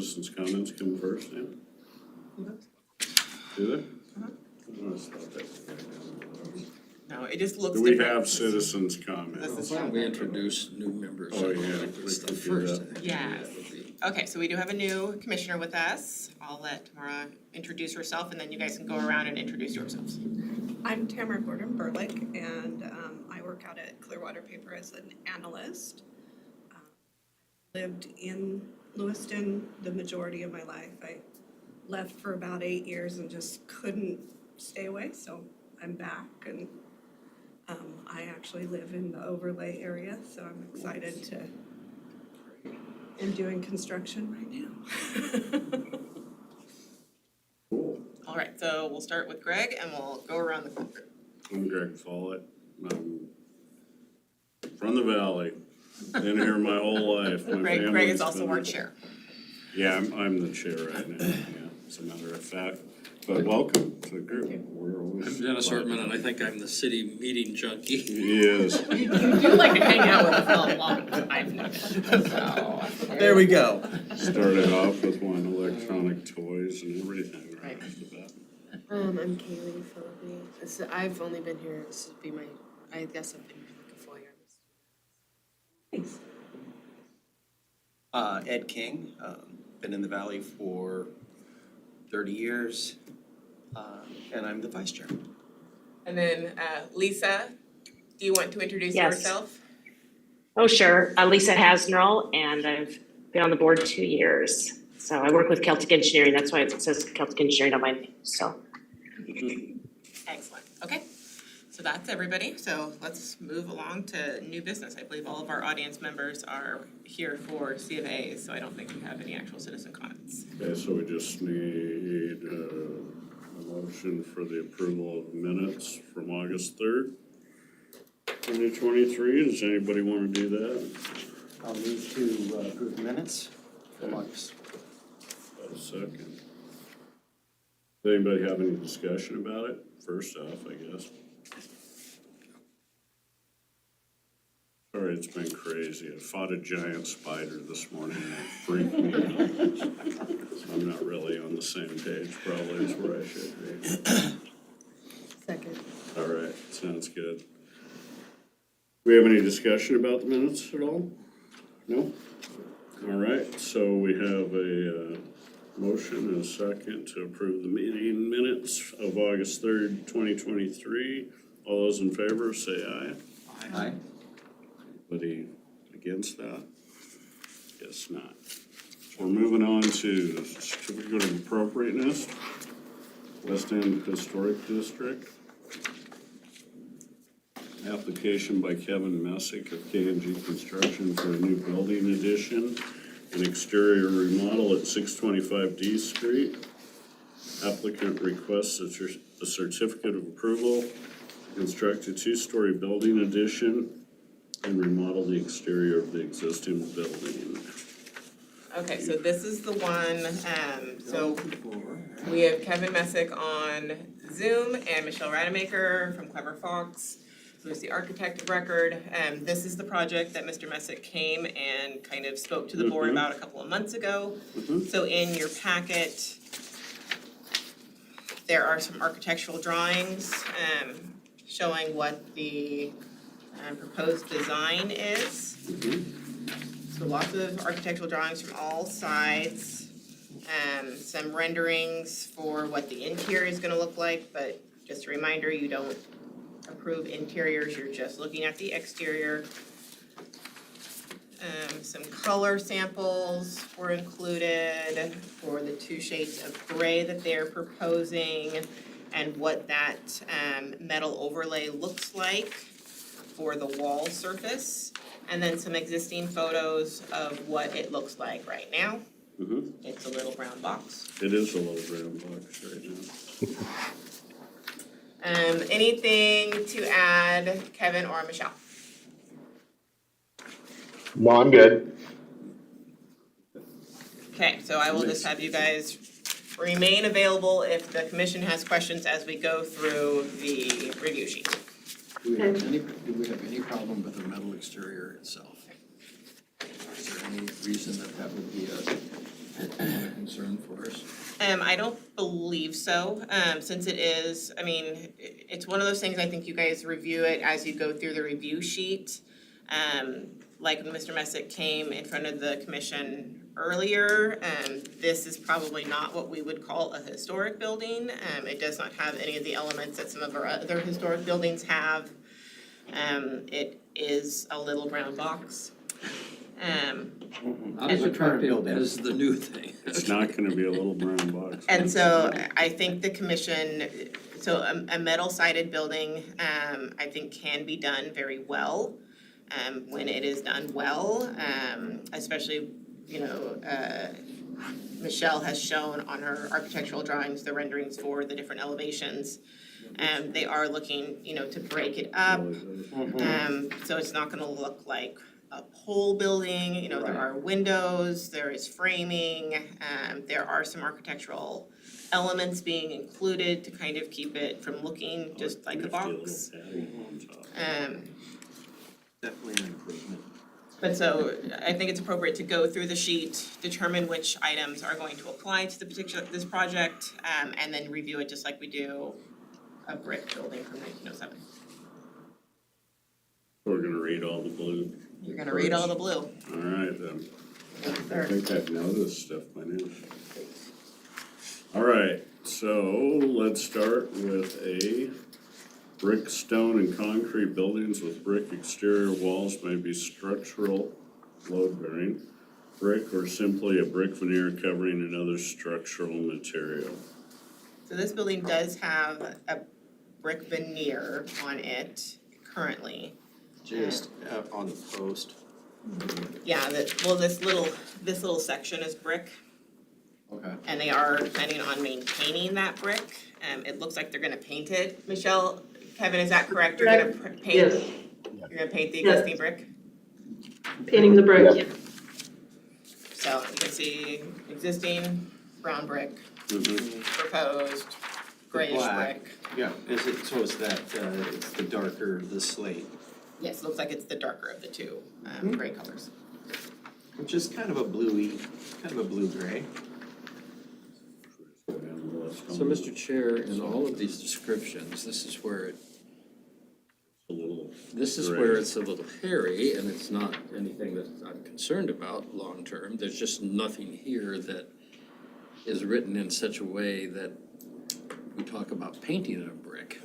citizens' comments come first, then? Do they? Oh, it's not that. No, it just looks Do we different. have citizens' comments? This is Why don't we introduce new members? Oh, yeah, Like we this stuff could do first, that. I think. Yes. That would be- Okay, so we do have a new commissioner with us. I'll let Tamara introduce herself and then you guys can go around and introduce yourselves. I'm Tamara Gordon Burlick, and I work out at Clearwater Paper as an analyst. Lived in Lewiston the majority of my life. I left for about 8 years and just couldn't stay away, so I'm back, and I actually live in the overlay area, so I'm excited to, am doing construction right now. Cool. All right, so we'll start with Greg and we'll go around the group. I'm Greg Follett. I'm from the valley. Been here my whole life. My Greg is family's also been our here. chair. Yeah, I'm the chair right now, yeah, as a matter of fact. But welcome to the group. We're always I'm Dennis glad- Ortman, and I think I'm the city meeting junkie. He is. You do like to hang out with us a lot, I've noticed, so. There we go. Started off with one electronic toys and everything right off the bat. I'm Kaylee Philippi. I've only been here, this would be I guess I've been here like a full year. Thanks. Ed King, been in the valley for 30 years, and I'm the vice chair. And then Lisa, do you want to introduce Yes. yourself? Oh, sure. Lisa Hasnerl, and I've been on the board 2 years. So I work with Celtic Engineering. That's why it says Celtic Engineering on my name. So Excellent, okay. So that's everybody, so let's move along to new business. I believe all of our audience members are here for C of A, so I don't think we have any actual citizen comments. Okay, so we just need a motion for the approval of minutes from August 3rd, 2023. Does anybody want to do that? I'll move to approve the minutes from August. A second. Does anybody have any discussion about it? First off, I guess. Sorry, it's been crazy. I fought a giant spider this morning and it freaked me out. So I'm not really on the same page probably as where I should be. Second. All right, sounds good. Do we have any discussion about the minutes at all? No? All right, so we have a motion and a second to approve the meeting minutes of August 3rd, 2023. All those in favor, say aye. Aye. Anybody against that? Guess not. So we're moving on to certificate of appropriateness, West End Historic District. Application by Kevin Messick of K&G Construction for a new building addition and exterior remodel at 625 D Street. Applicant requests a certificate of approval to construct a two-story building addition and remodel the exterior of the existing building. Okay, so this is the one, so we have Kevin Messick on Zoom and Michelle Rademacher from Clever Fox, who's the architect of record. This is the project that Mr. Messick came and kind of spoke to the board about a couple of months ago. So in your packet, there are some architectural drawings showing what the proposed design is. So lots of architectural drawings from all sides, some renderings for what the interior is gonna look like, but just a reminder, you don't approve interiors, you're just looking at the exterior. Some color samples were included for the two shades of gray that they're proposing and what that metal overlay looks like for the wall surface. And then some existing photos of what it looks like right now. It's a little brown box. It is a little brown box right now. Anything to add, Kevin or Michelle? No, I'm good. Okay, so I will just have you guys remain available if the commission has questions as we go through the review sheet. Do we have any problem with the metal exterior itself? Is there any reason that would be a concern for us? I don't believe so, since it is, I mean, it's one of those things, I think you guys review it as you go through the review sheet. Like when Mr. Messick came in front of the commission earlier, this is probably not what we would call a historic building. It does not have any of the elements that some of our other historic buildings have. It is a little brown box. Not as The current attractive building. as the new thing. It's not gonna be a little brown box. And so I think the commission, so a metal sided building, I think can be done very well. When it is done well, especially, Michelle has shown on her architectural drawings, the renderings for the different elevations. They are looking, to break it up, so it's not gonna look like a pole building, there are windows, there is framing, there are some architectural elements being included to kind of keep it from looking just like a box. Definitely an improvement. But so I think it's appropriate to go through the sheet, determine which items are going to apply to this project, and then review it just like we do a brick building from 1907. We're gonna read all the blue. You're gonna read all the blue. All right then. Yes, I sir. think I've noticed stuff by now. All right, so let's start with a brick, stone, and concrete buildings with brick exterior walls may be structural load bearing, brick or simply a brick veneer covering another structural material. So this building does have a brick veneer on it currently. Just on the post. Yeah, this little section is brick. Okay. And they are planning on maintaining that brick. It looks like they're gonna paint it. Michelle, Kevin, is that correct? You're gonna paint? Yes. You're gonna paint the Yes. existing brick? Painting the brick, yeah. So you can see existing brown brick, proposed grayish Black. brick. Yeah, is it, so is that, it's the darker, the slate, Yes, it looks like it's the darker of the two gray colors. which is kind of a bluey, kind of a blue-gray. So, Mr. Chair, in all of these descriptions, this is where it's a little hairy, and it's not anything that I'm concerned about long-term. There's just nothing here that is written in such a way that we talk about painting a brick.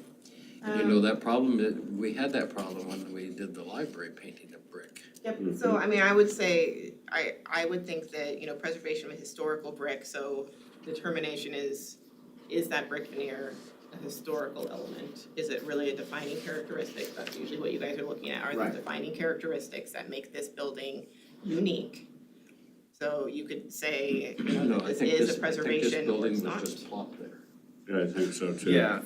And that problem, we had that problem when we did the library, painting a brick. Yep, so I mean, I would say, I would think that, preservation of a historical brick, so determination is that brick veneer a historical element? Is it really a defining characteristic? That's usually what you guys are looking at, are the Right. defining characteristics that make this building unique. So you could say, No, that I this think is this, a I think this preservation or building it's was not. just plopped there. Yeah, I think so too. Yeah.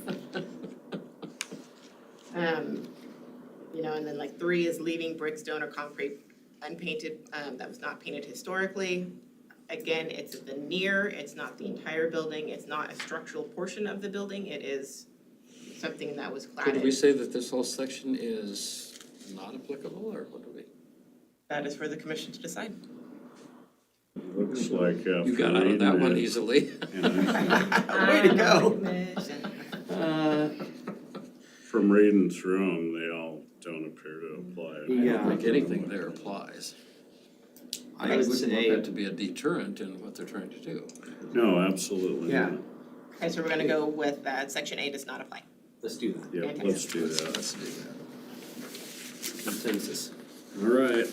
And then like 3 is leaving brick, stone, or concrete unpainted, that was not painted historically. Again, it's a veneer, it's not the entire building, it's not a structural portion of the building, it is something that was Could we cladded. say that this whole section is not applicable, or what do we? That is for the commission to decide. Looks like after You got out of that reading one it, easily. Way to go. From reading through them, they all don't appear to apply. I don't think anything there applies. I would wouldn't want say, that to be a deterrent in what they're trying to do. No, absolutely Yeah. not. Okay, so we're gonna go with section A does not apply. let's do that. Yeah, Okay. let's do that. Let's do that. Consensus. All right,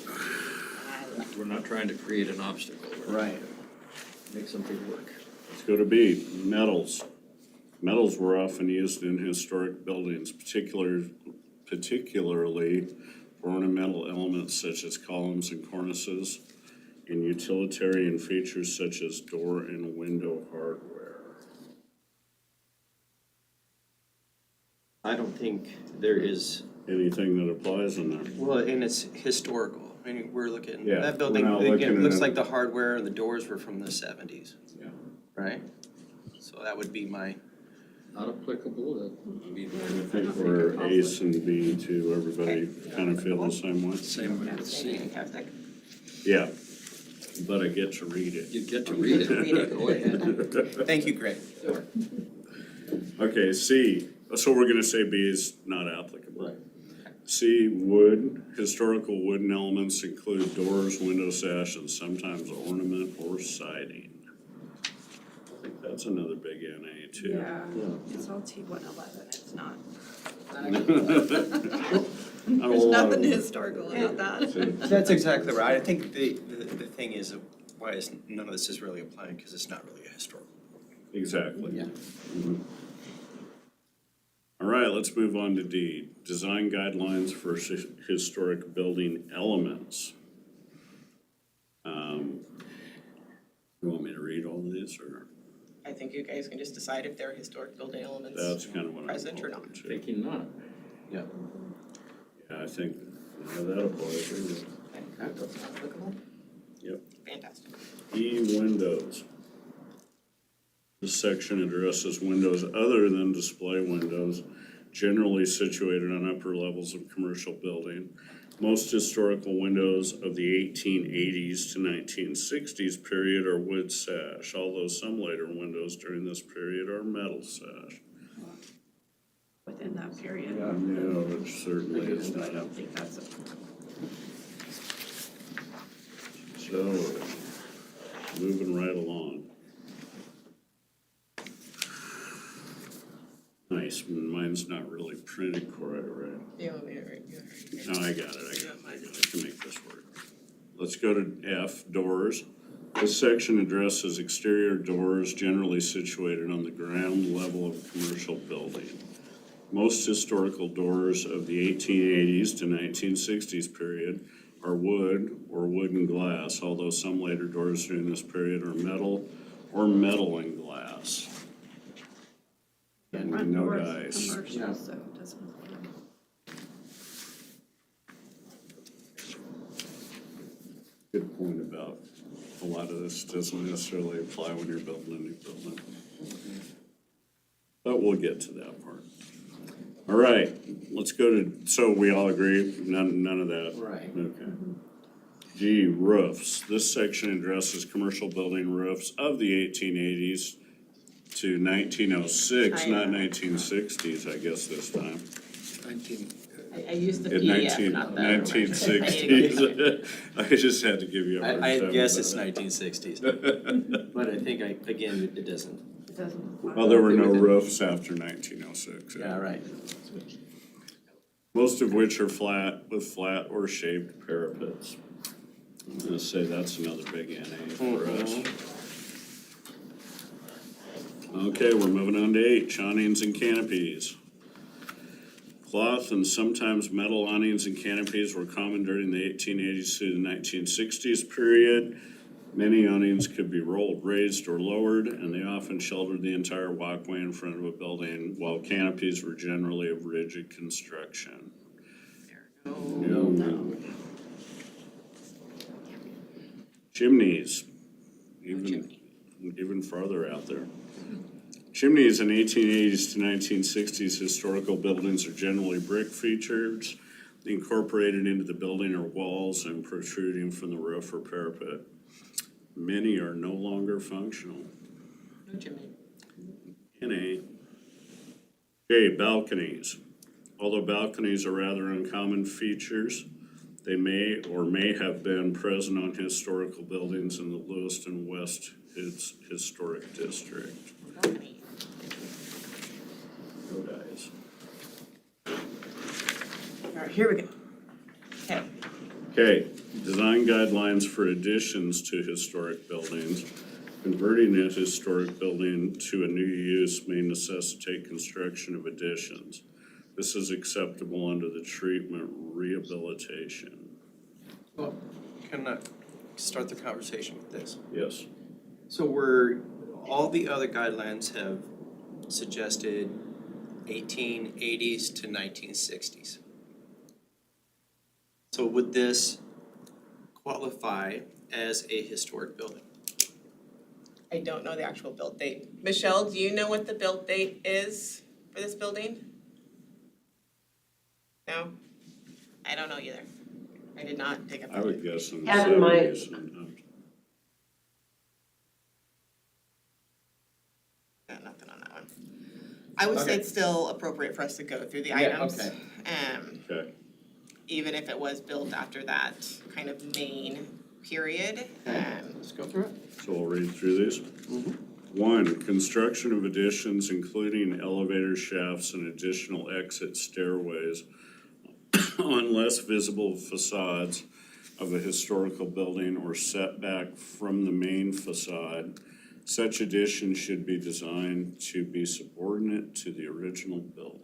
We're not trying to create an obstacle. We're Right. make something work. let's go to B, metals. Metals were often used in historic buildings, particularly for ornamental elements such as columns and cornices, and utilitarian features such as door and window hardware. I don't think there is, Anything that applies in there? well, and it's historical. I mean, we're looking, Yeah, that building, we're not again, looking looks at- like the hardware and the doors were from the 70s, Yeah. right? So that would be my, Not applicable, that we. I think we're ace and B too, everybody kind of feel the same way? Same with C. Fantastic. Yeah, but I get to read it. You get to read it. Read it. Go ahead. Thank you, Greg. Okay, C, so we're gonna say B is not applicable. C, wood, historical wooden elements include doors, window sash, and sometimes ornament or siding. I think that's another big NA too. Yeah, it's all T111, it's not, Not a there's lot nothing of- historical about that. That's exactly right. I think the thing is, why is none of this is really applying, because it's not really a historical. Exactly. Yeah. Mhm. All right, let's move on to D, design guidelines for historic building elements. You want me to read all of these, or I think you guys can just decide if they're historic building elements that's kind of what I'm present or not. hoping to. Thinking not. Yeah, I think, that applies. Okay, that's not applicable? Yep. Fantastic. E, windows. This section addresses windows other than display windows, generally situated on upper levels of commercial building. Most historical windows of the 1880s to 1960s period are wood sash, although some later windows during this period are metal sash. Within that period. No, it certainly is I not. don't think that's a. So, moving right along. Nice, mine's not really printed correct, right? You want me to read? You want me to read? No, I got it, I can make this work. Let's go to F, doors. This section addresses exterior doors generally situated on the ground level of commercial building. Most historical doors of the 1880s to 1960s period are wood or wooden glass, although some later doors during this period are metal or metal and glass. And Front no door is dice. commercial, so it doesn't. Good point about a lot of this doesn't necessarily apply when you're building a new building. But we'll get to that part. All right, let's go to, so we all agree, none of that? Right. Okay. G, roofs. This section addresses commercial building roofs of the 1880s to 1906, I know. not 1960s, I guess this time. 19, I used the In PDF, not the. 1960s. I just had to give you a hard time. I guess about it's it. 1960s, but I think, again, it doesn't. It doesn't apply. Well, there were no roofs after 1906. Yeah, right. Most of which are flat with flat or shaped parapets. I'm gonna say that's another big NA for us. Okay, we're moving on to H, awnings and canopies. Cloth and sometimes metal awnings and canopies were common during the 1880s to the 1960s period. Many awnings could be rolled, raised, or lowered, and they often sheltered the entire walkway in front of a building, while canopies were generally of rigid construction. No. Chimneys, even farther out there. Chimneys in 1880s to 1960s historical buildings are generally brick features incorporated into the building or walls and protruding from the roof or parapet. Many are no longer functional. No chimney. NA. Okay, balconies. Although balconies are rather uncommon features, they may or may have been present on historical buildings in the Lewiston West Historic District. Balcony. No dice. All right, here we go. Okay, Okay, design guidelines for additions to historic buildings. Converting a historic building to a new use may necessitate construction of additions. This is acceptable under the treatment rehabilitation. Well, can I start the conversation with this? Yes. So all the other guidelines have suggested 1880s to 1960s. So would this qualify as a historic building? I don't know the actual build date. Michelle, do you know what the build date is for this building? No? I don't know either. I did not take up. I would guess in the Kevin might. 70s. I would say Okay. it's still appropriate for us to go through the Yeah, items. okay. Okay, Even if it was built after that kind of main period. Let's go through it. so we'll read through these. 1, construction of additions including elevator shafts and additional exit stairways on less visible facades of a historical building or setback from the main facade. Such addition should be designed to be subordinate to the original building.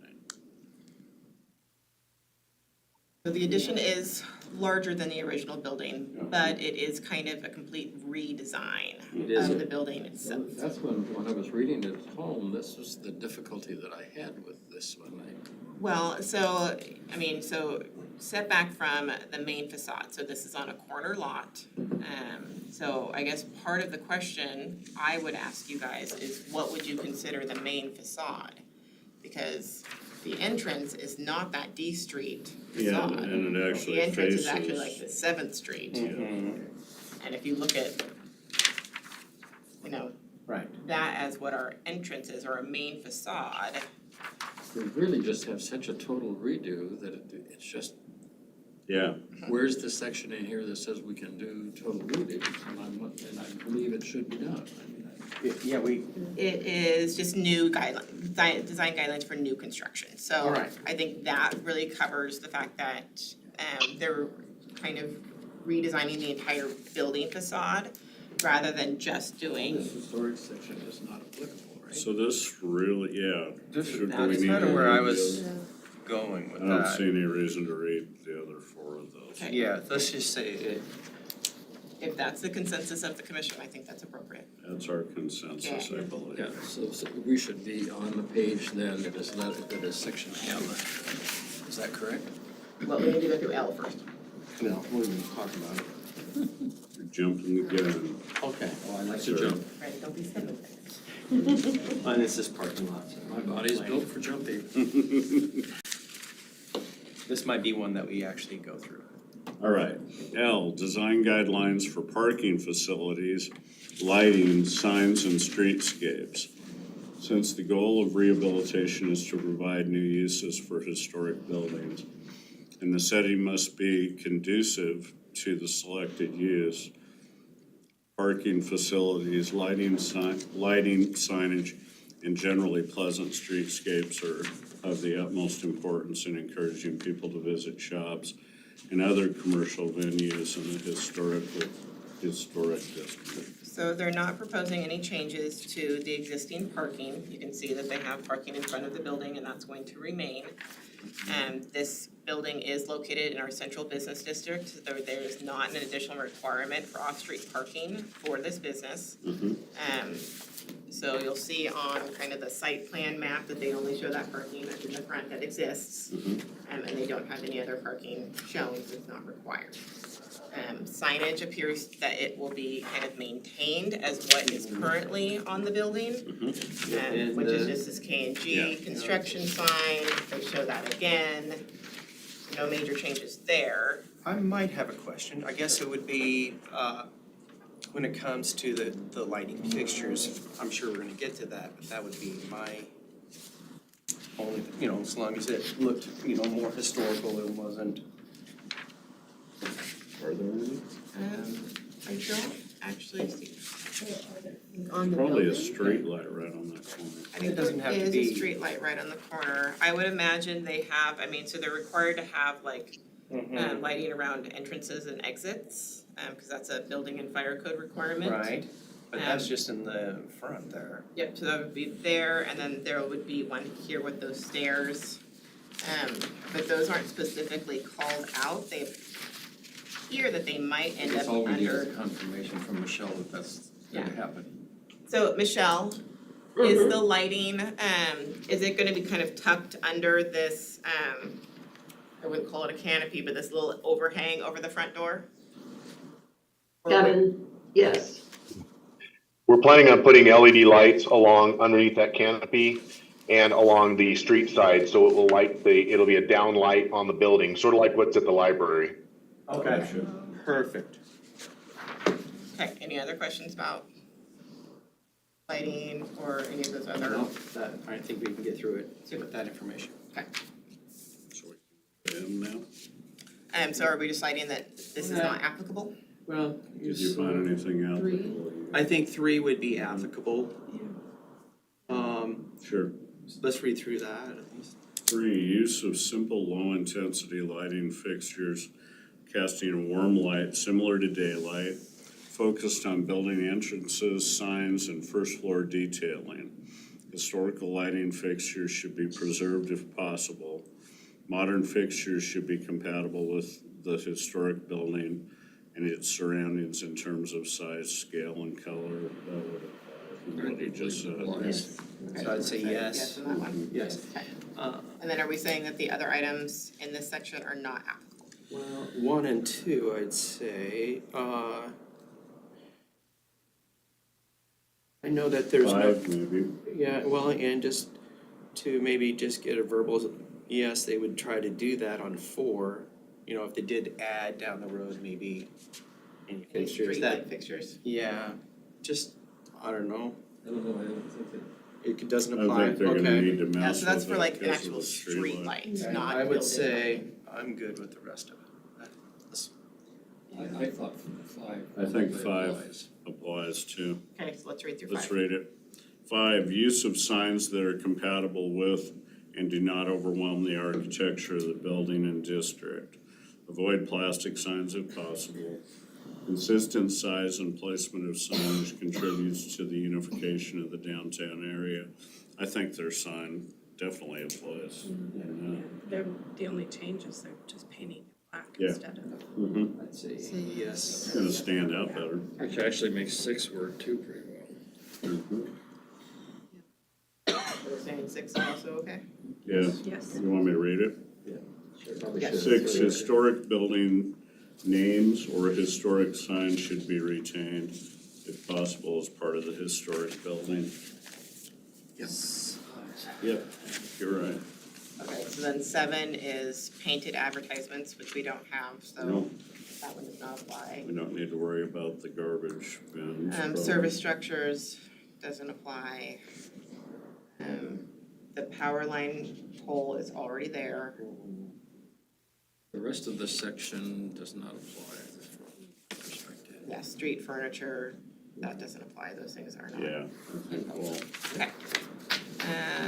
So the addition is larger than the original building, but it is kind of a complete redesign It is. of the building itself. That's when I was reading it at home, this was the difficulty that I had with this one. Well, so, I mean, so setback from the main facade, so this is on a corner lot. So I guess part of the question I would ask you guys is what would you consider the main facade? Because the entrance is not that D Street Yeah, facade. and it actually The entrance is faces. actually like the 7th Street. And if you look at, you know, Right. that as what our entrance is, or a main facade, We really just have such a total redo that it's just, Yeah, where's the section in here that says we can do total redos? And I believe it should be done. I mean, Yeah, we, it is just new guidelines, design guidelines for new construction. So Alright. I think that really covers the fact that they're kind of redesigning the entire building facade rather than just doing. this historic section is not applicable, right? so this really, yeah. Should we that's need kind of to where I read was the going with other? I don't that. see any reason to read the other 4 of those. Okay. Yeah, let's just say it, If that's the consensus of the commission, I think that's appropriate. That's our consensus, I believe. Yeah, so we should be on the page then, that is section M. Is that correct? Well, we need to go through L first. No, we didn't talk about it. You're jumping the gun. Okay, well, I like Sir. to jump. Right, don't be silly. and this is parking lots. My body's built for jumping. This might be one that we actually go through. All right, L, design guidelines for parking facilities, lighting, signs, and streetscapes. Since the goal of rehabilitation is to provide new uses for historic buildings, and the setting must be conducive to the selected use, parking facilities, lighting, signage, and generally pleasant streetscapes are of the utmost importance in encouraging people to visit shops and other commercial venues in the historic district. So they're not proposing any changes to the existing parking. You can see that they have parking in front of the building and that's going to remain. This building is located in our central business district, so there is not an additional requirement for off-street parking for this business. So you'll see on kind of the site plan map that they only show that parking that's in the front that exists. And they don't have any other parking shown, so it's not required. Signage appears that it will be kind of maintained as what is currently on the building. And Which is the- just this K and G Yeah. construction sign, they show that again. No major changes there. I might have a question. I guess it would be, when it comes to the lighting fixtures, I'm sure we're gonna get to that, but that would be my only, as long as it looked, more historical, it wasn't. Are there any? I don't actually see. On the Probably a building? street light right on that corner. I think It doesn't have to there is be- a street light right on the corner. I would imagine they have, so they're required to have like lighting around entrances and exits, cause that's a building and fire code requirement. Right, but that's just in the front there. Yep, so that would be there, and then there would be one here with those stairs. But those aren't specifically called out. They appear that they might end That's up all we need under. is confirmation from Michelle that that's going to happen. So Michelle, is the lighting, is it gonna be kind of tucked under this, I wouldn't call it a canopy, but this little overhang over the front door? Or would- Kevin, yes. We're planning on putting LED lights along underneath that canopy and along the street side, so it will it'll be a down light on the building, sort of like what's at the library. Okay, perfect. Okay, any other questions about? lighting, or any of those other? No, that, I think we can get through it with that information. So we can now? So are we deciding that this is not applicable? Well, Did you find anything out? I think 3 would be applicable. Sure. Let's read through that at least. 3, use of simple low-intensity lighting fixtures casting a warm light similar to daylight, focused on building entrances, signs, and first-floor detailing. Historical lighting fixtures should be preserved if possible. Modern fixtures should be compatible with the historic building and its surroundings in terms of size, scale, and color. That would apply from what you just said. Yes. Okay, So I'd say yes. Yes on that one. Yes. Okay. And then are we saying that the other items in this section are not applicable? Well, 1 and 2, I'd say, I know that there's no, 5 maybe. yeah, well, and just to maybe just get a verbal, yes, they would try to do that on 4. You know, if they did add down the road, maybe any Any fixtures street that, light fixtures? yeah, just, I don't know, I don't know, I don't think that. it doesn't I apply, think they're gonna okay. need to Yeah, mess so that's with for it like an because of actual the street light, not I would building say, light. I'm good with the rest of it. Let's- I thought 5. I think probably 5 applies. applies too. Okay, so let's read through Let's 5. read it. 5, use of signs that are compatible with and do not overwhelm the architecture of the building and district. Avoid plastic signs if possible. Consistent size and placement of signage contributes to the unification of the downtown area. I think their sign definitely applies. They're, the only change is they're just painting it black Yeah. instead of. Mm-hmm. I'd say Say yes. It's gonna stand out better. Which actually makes 6 work too pretty well. Mhm. We're saying 6 is also okay? Yeah, Yes. you want me to read it? Probably Yeah. should. 6, historic building names or historic signs should be retained, if possible, as part of the historic building. Yes. Yep, you're right. Okay, so then 7 is painted advertisements, which we don't have, so No. that one does not apply. We don't need to worry about the garbage bins. probably. Service structures doesn't apply. The power line pole is already there. The rest of the section does not apply from my perspective. Yeah, street furniture, that doesn't apply, those things are not. Yeah, I think, well, Okay.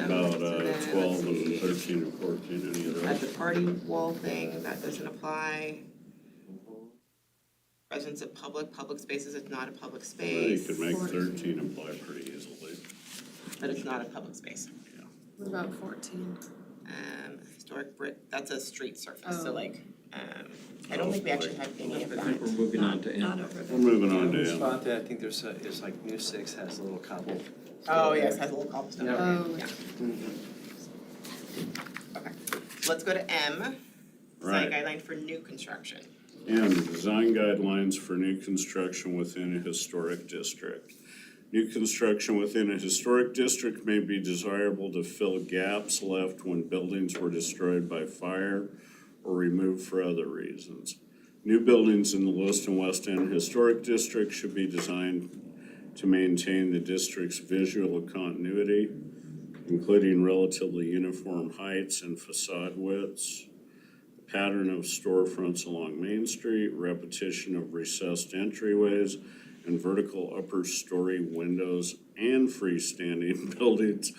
about So then, let's 12 and see. 13 and 14, any of At those? the party wall thing, that doesn't apply. Presence of public spaces, it's not a public Well, you space, could make 13 apply pretty easily. but it's not a public space. What about 14? Historic brick, that's a street surface, so Oh. like, I don't think we actually have any of I think we're that. moving on to Not M. over We're there. moving on I to always M. thought that, I think there's like new 6 has a little cobble. Oh, yes, has a little cobblestone. Yeah. Oh. Yeah, Mhm. okay. So let's go to M, design Right. guideline for new construction. M, design guidelines for new construction within a historic district. New construction within a historic district may be desirable to fill gaps left when buildings were destroyed by fire or removed for other reasons. New buildings in the Lewiston West End Historic District should be designed to maintain the district's visual continuity, including relatively uniform heights and facade widths, pattern of storefronts along Main Street, repetition of recessed entryways, and vertical upper story windows and freestanding buildings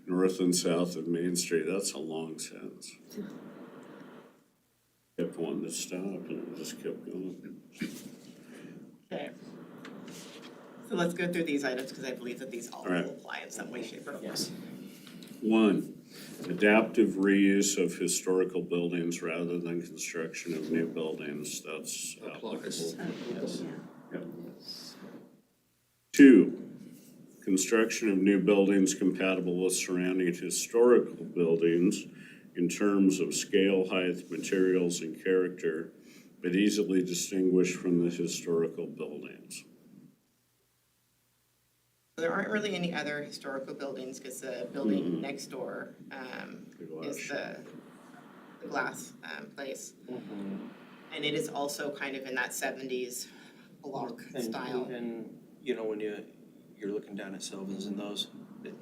north and south of Main Street. That's a long sentence. Kept wanting to stop and it just kept going. Okay. So let's go through these items, because I believe that these all All right. will apply in some way, shape, or form. Yes. 1, adaptive reuse of historical buildings rather than construction of new buildings. That's Applies. applicable. Yes. Yep. 2, construction of new buildings compatible with surrounding historical buildings in terms of scale, height, materials, and character, but easily distinguished from the historical buildings. There aren't really any other historical buildings, because the building next door is the glass place. And it is also kind of in that 70s block And style. even, you know, when you're looking down at Sylvan's and those,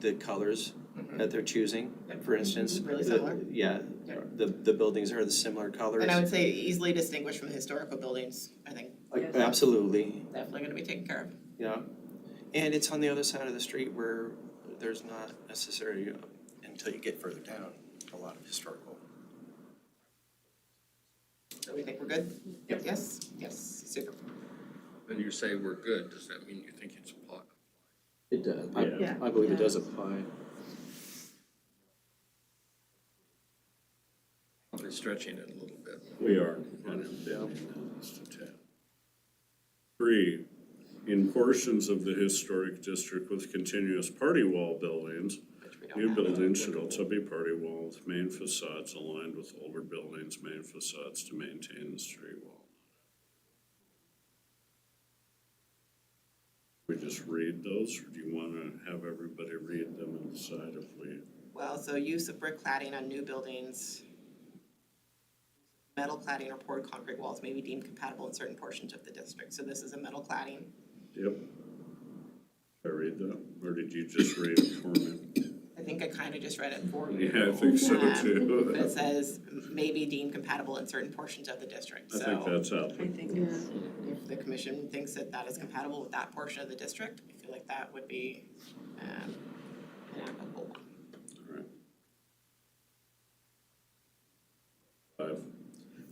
the colors that they're choosing, for instance. Really the- similar? Yeah, the buildings are the similar colors. And I would say easily distinguished from the historical buildings, I think Like, absolutely, definitely gonna be taken care of. yeah. And it's on the other side of the street where there's not necessarily, until you get further down, a lot of historical. So we think we're good? Yep. Yes, yes, super. When you say we're good, does that mean you think it's applied? It does. Yeah. I believe it does apply. Probably stretching it a little bit. We are. Yeah. 3, in portions of the historic district with continuous party wall buildings, Which we don't new have. buildings should also be party wall with main facades aligned with older buildings' main facades to maintain the street wall. We just read those, or do you wanna have everybody read them and decide if we? Well, so use of brick cladding on new buildings. Metal cladding or poured concrete walls may be deemed compatible in certain portions of the district. So this is a metal cladding. Yep. Did I read that, or did you just read it for me? I think I kind of just read it for you. Yeah, I think so But too. it says may be deemed compatible in certain portions of the district. I think So that's out. I think it's, if the commission thinks that that is compatible with that portion of the district, I feel like that would be an applicable one. 5,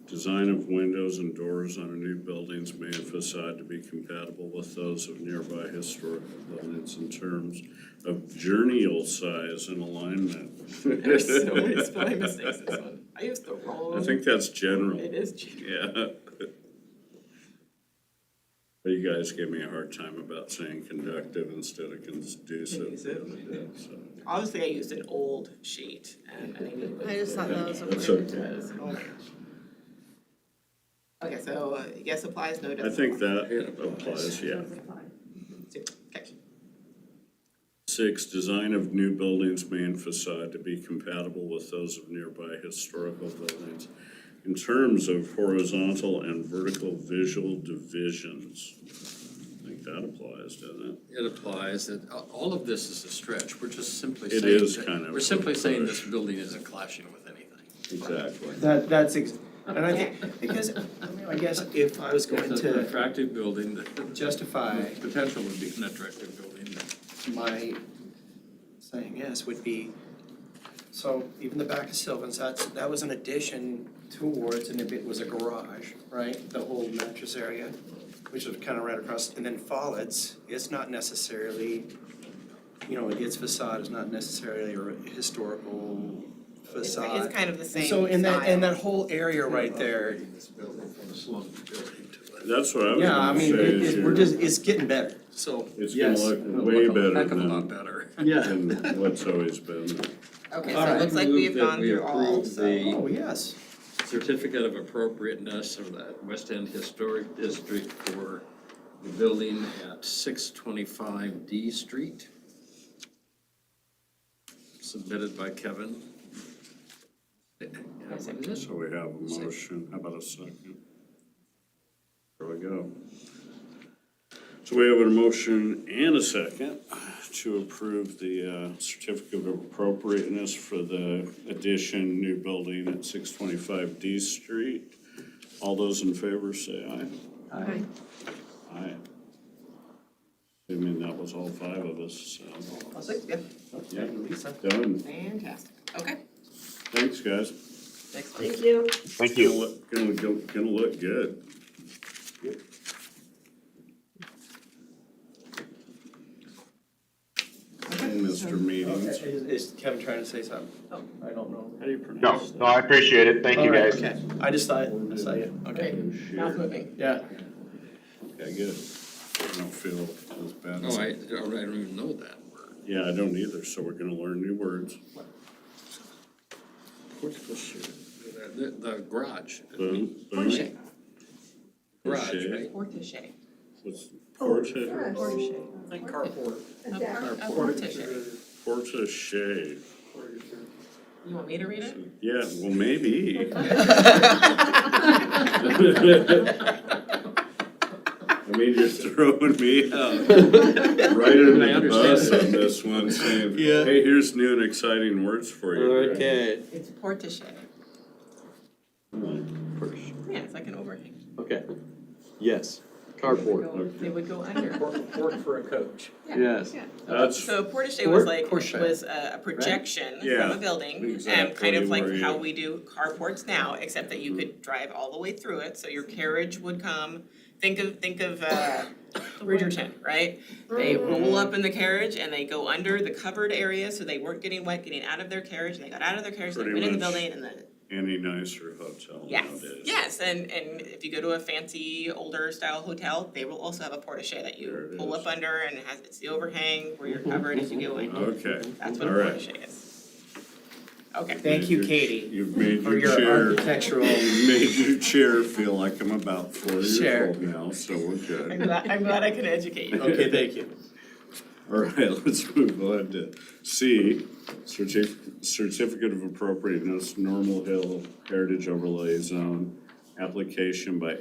design of windows and doors on a new building's main facade to be compatible with those of nearby historical buildings in terms of journeyal size and alignment. There's so many spelling mistakes in this one. I used the wrong. I think that's general. It is general. Yeah. But you guys gave me a hard time about saying conductive instead of conducive. Conducive. So, Obviously, I used an old sheet and I needed. I just thought that was a That's weird. okay. Oh my gosh. Okay, so yes applies, no I doesn't. think that applies, yeah. Okay. 6, design of new buildings' main facade to be compatible with those of nearby historical buildings in terms of horizontal and vertical visual divisions. I think that applies, doesn't it? It applies, that all of this is a stretch, we're just simply It saying. is that- kind of We're a simply saying push. this building isn't clashing with anything. Exactly. And I think, because, I guess if I was going It's an to attractive building, that justify potential would be an attractive building. my saying yes would be, so even the back of Sylvan's, that was an addition towards, and it was a garage, right? The whole mattress area, which was kind of right across, and then Follett's, it's not necessarily, you know, its facade is not necessarily a historical facade. It's kind of the same So in that, and style. that whole area right there, This building from a slum building to it. That's what I was yeah, I gonna mean, say. is we're you're- just, it's getting better, so, It's gonna yes. look It'll way look a better heck of a lot than, better. than what's always been. Okay, so All it right. looks like we have Move that gone we through all, approve so. the- Oh, yes. Certificate of appropriateness of the West End Historic District for the building at 625 D Street. Submitted by Kevin. Yeah, what is it? So we have a motion, how about a second? There we go. So we have a motion and a second to approve the certificate of appropriateness for the addition, new building at 625 D Street. All those in favor say aye. okay. Aye. I mean, that was all 5 of us, so. All six, yeah, Yeah, Lisa. done. fantastic. Okay, Thanks, guys. next one. Thank you. Thank Gonna you. look, gonna look good. Mr. Meetings. Is Kevin trying to say something? Oh, I don't know. How do you No, pronounce no, I appreciate it. Thank you, All right, guys. okay. I just thought, I saw you, okay. that? Mouth moving. Yeah. Yeah, good. I don't feel as bad Oh, as. I don't even know that word. Yeah, I don't either, so we're gonna learn new words. What's the shit? The garage. Boom, boom. Portiche, Garage, Portiche. right? portiche. What's portiche? Portiche. Like carport. A portiche. Portiche. You want me to read it? Yeah, well, maybe. I mean, you're throwing me out right under I the bus understand. on this one, saying, Yeah. hey, here's new and exciting words for you. Greg." Okay, It's portiche. Yeah, it's like an overhang. okay. Yes, carport, They would go under. Port for a coach. yes. That's, So a portiche was like, Portiche. was a projection from Yeah, a building, kind exactly of like where how you- we do carports now, except that you could drive all the way through it, so your carriage would come. Think of Bridgerton, right? They roll up in the carriage and they go under the covered area, so they weren't getting wet, getting out of their carriage, and they got out of their carriage, they Pretty went in the much. building, and then any nicer hotel yes, nowadays. yes, and if you go to a fancy older style hotel, they will also have a portiche that There you it pull is. up under and it's the overhang where you're covered as you go in. Okay, That's what all a right. portiche is. Okay. Thank you, Katie, You've made for your your chair, architectural. you've made your chair feel like I'm about 4 years Sure. old now, so we're I'm good. glad I can educate you. Okay, thank you. All right, let's move on to C, certificate of appropriateness, Normal Hill Heritage Overlay Zone, application by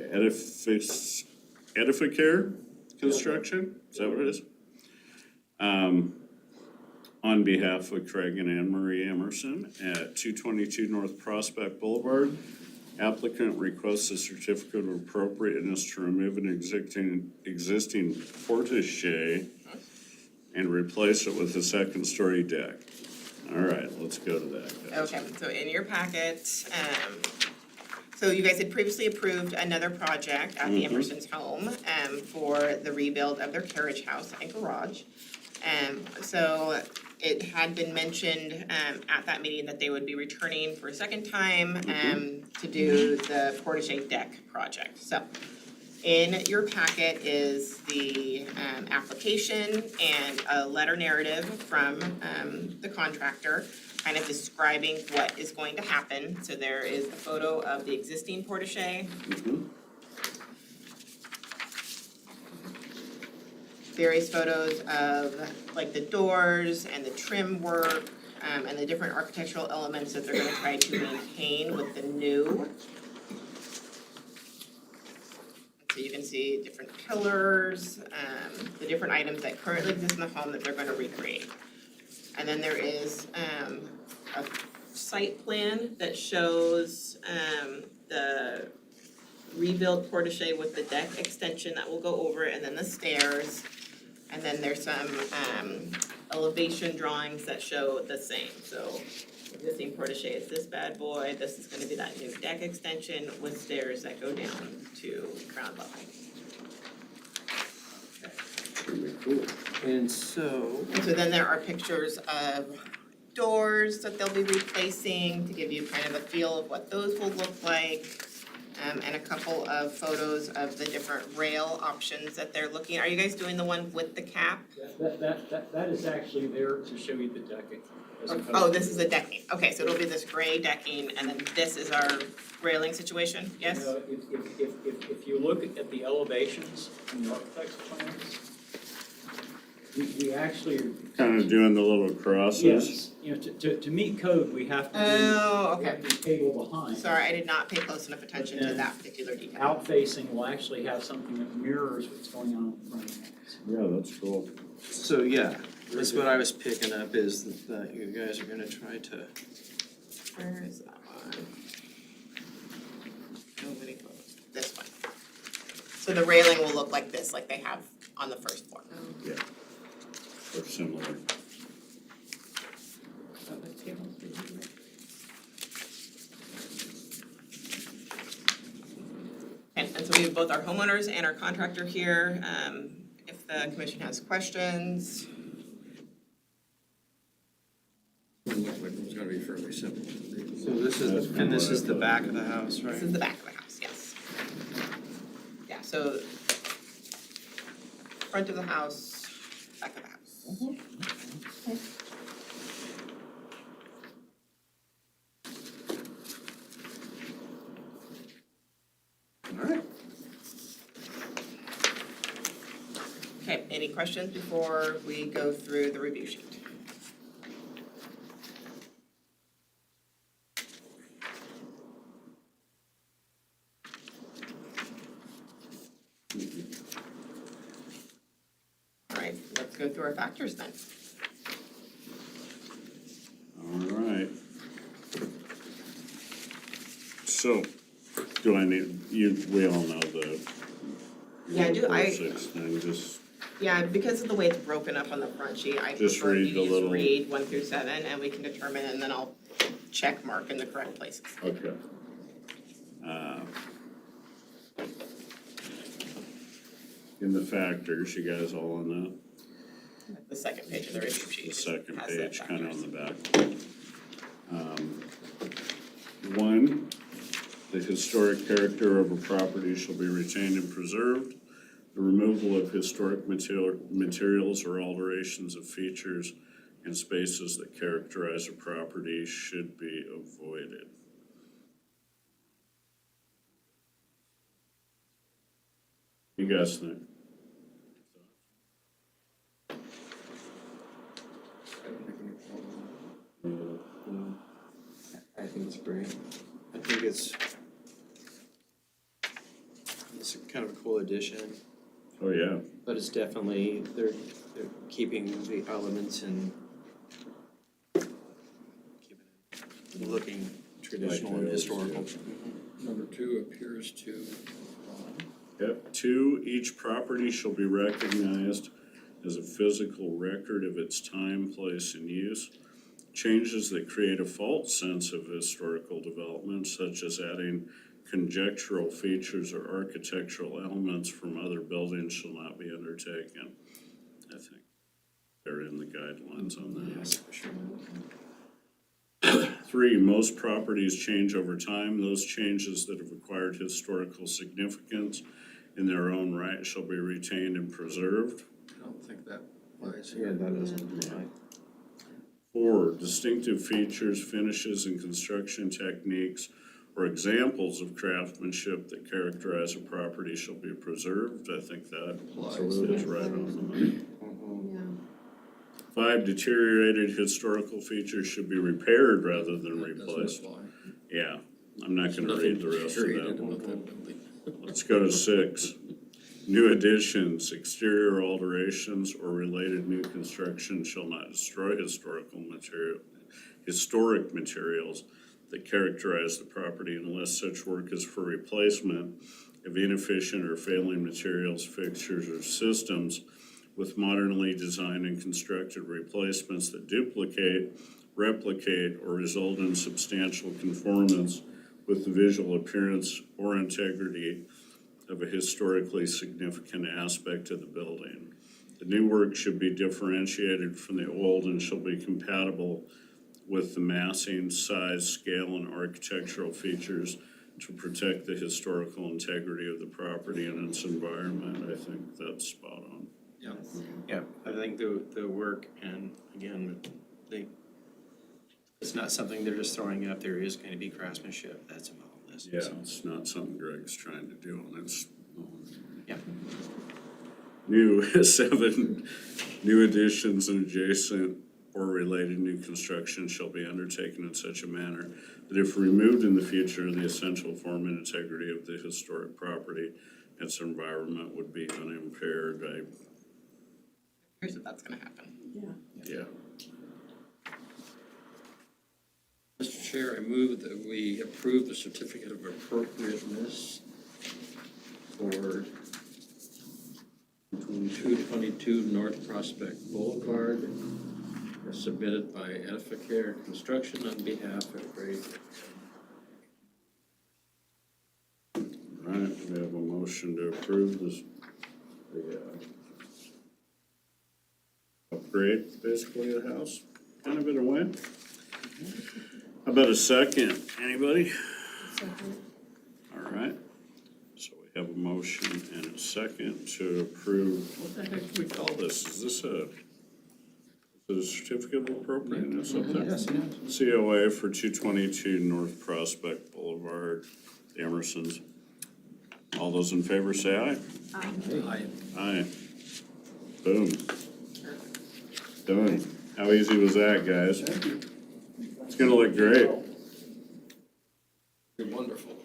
Edificare Construction, is that what it is? On behalf of Craig and Anne Marie Emerson at 222 North Prospect Boulevard, applicant requests a certificate of appropriateness to remove an existing portiche and replace it with a second-story deck. All right, let's go to that, guys. Okay, so in your packet, so you guys had previously approved another project at the Emerson's home, for the rebuild of their carriage house and garage. So it had been mentioned, at that meeting that they would be returning for a second time, to do the portiche deck project, so. In your packet is the application and a letter narrative from the contractor, kind of describing what is going to happen. So there is a photo of the existing portiche. Various photos of like the doors and the trim work, and the different architectural elements that they're gonna try to maintain with the new. So you can see different pillars, the different items that currently exist in the home that they're gonna recreate. And then there is a site plan that shows the rebuilt portiche with the deck extension that will go over it, and then the stairs. And then there's some elevation drawings that show the same, so existing portiche is this bad boy, this is gonna be that new deck extension with stairs that go down to ground level. Pretty cool. And so, And so then there are pictures of doors that they'll be replacing to give you kind of a feel of what those will look like. And a couple of photos of the different rail options that they're looking. Are you guys doing the one with the cap? That is actually there to show you the decking. as opposed Oh, to- this is the decking. Okay, so it'll be this gray decking and then this is our railing situation, yes? You know, if you look at the elevations in the architect's plans, we actually are. Kind of doing the little crosses. Yes, you know, to meet code, we have to do. Oh, we okay. have the table behind. Sorry, I did not pay close enough attention to that particular detail. Outfacing will actually have something that mirrors what's going on in front of the house. Yeah, that's cool. so yeah, that's what I was picking up is that you guys are gonna try to. Where is that one? Nobody closed. This one. So the railing will look like this, like they have on the first floor. Yeah. Or similar. So the table's been here. And so we have both our homeowners and our contractor here. If the commission has questions. It's gonna be fairly simple. So this is, and this is the back of the house, right? This is the back of the house, yes. Yeah, so front of the house, back of the house. All right. Okay, any questions before we go through the review sheet? go through our factors then. All right. So, do I need, we all know the. Yeah, I do, 146 thing, just, Yeah, because of the way it's broken up on the front sheet, I Just prefer read you the to just little- read 1 through 7 and we can determine and then I'll check mark in the correct places. okay. In the factors, you guys all on that? The second page of the review sheet. The second has the page, kind of on factors. the back. One, the historic character of a property shall be retained and preserved. The removal of historic materials or alterations of features and spaces that characterize a property should be avoided. You guys think? I think it's great. I think it's kind of a cool addition, Oh, yeah. but it's definitely, they're keeping the elements and keeping it looking traditional and Like those, historical. Number 2 appears to, Yep. 2, each property shall be recognized as a physical record of its time, place, and use. Changes that create a false sense of historical development, such as adding conjectural features or architectural elements from other buildings, shall not be undertaken. I think they're in the guidelines on that. Yes, for sure. 3, most properties change over time. Those changes that have acquired historical significance in their own right shall be retained and preserved. I don't think that applies Yeah, here. that doesn't apply. 4, distinctive features, finishes, and construction techniques or examples of craftsmanship that characterize a property shall be preserved. I think that Applies. is right on the money. Yeah. 5, deteriorated historical features should be repaired rather than That doesn't replaced. apply. Yeah, I'm not There's gonna nothing read the rest of deteriorated that. about that building. Let's go to 6. New additions, exterior alterations, or related new construction shall not destroy historic materials that characterize the property unless such work is for replacement of inefficient or failing materials, fixtures, or systems with modernly designed and constructed replacements that duplicate, replicate, or result in substantial conformance with the visual appearance or integrity of a historically significant aspect of the building. The new work should be differentiated from the old and shall be compatible with the massing, size, scale, and architectural features to protect the historical integrity of the property and its environment. I think that's spot on. Yeah. Yeah, I think the work, and again, it's not something they're just throwing up, there is gonna be craftsmanship that's involved in this. Yeah, it's not something Greg's trying to do, and it's. Yeah. New 7, new additions and adjacent or related new construction shall be undertaken in such a manner that if removed in the future, the essential form and integrity of the historic property, its environment would be unimpaired. Here's if that's gonna happen. Yeah. Mr. Chair, I move that we approve the certificate of appropriateness for 222 North Prospect Boulevard, as submitted by Edificare Construction on behalf of Greg. All right, we have a motion to approve this, the upgrade, basically, of the house, kind of in a way. How about a second? Anybody? All right. So we have a motion and a second to approve, what the heck do we call this? Is this a certificate of appropriateness up there? Yes, COA for 222 North Prospect Boulevard, the Emersons. All those in favor say aye. Aye. Aye. Boom. Done. How easy was that, guys? It's gonna look great. You're wonderful.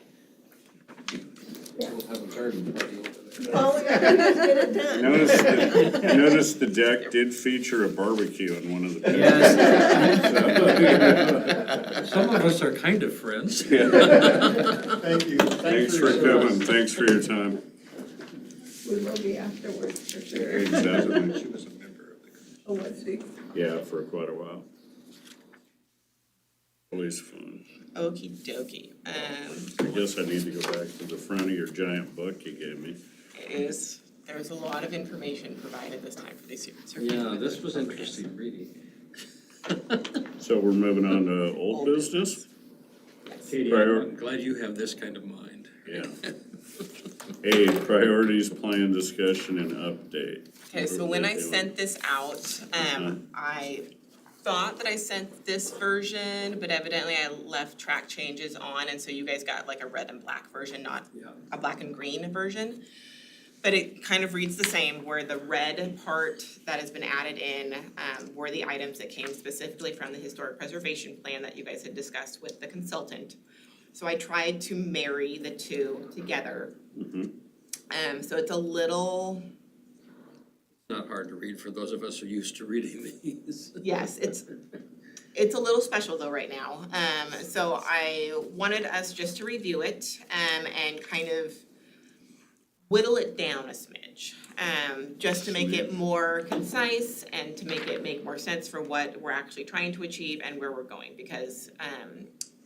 We'll have a garden party over there. All we gotta do is get it done. Notice the deck did feature a barbecue in one of the pictures. Yes. Some of us are kind of friends. Yeah. Thank you. Thanks for coming, thanks for your time. We will be afterwards, for sure. Exactly. She was a member of the. Oh, let's see. Yeah, for quite a while. Always fun. Okie dokie. I guess I need to go back to the front of your giant book you gave me. There's a lot of information provided this time for these students. Yeah, this was interesting reading. So we're moving on to old business? Yes. Katie, Prior- I'm glad you have this kind of mind. Yeah. A, priorities, plan, discussion, and update. Okay, so when I sent this out, I thought that I sent this version, but evidently I left track changes on, and so you guys got like a red and black version, not Yeah. a black and green version. But it kind of reads the same, where the red part that has been added in were the items that came specifically from the historic preservation plan that you guys had discussed with the consultant. So I tried to marry the two together. So it's a little, Not hard to read for those of us who are used to reading these. yes, it's a little special though right now. So I wanted us just to review it and kind of whittle it down a smidge, just to make it more concise and to make it make more sense for what we're actually trying to achieve and where we're going, because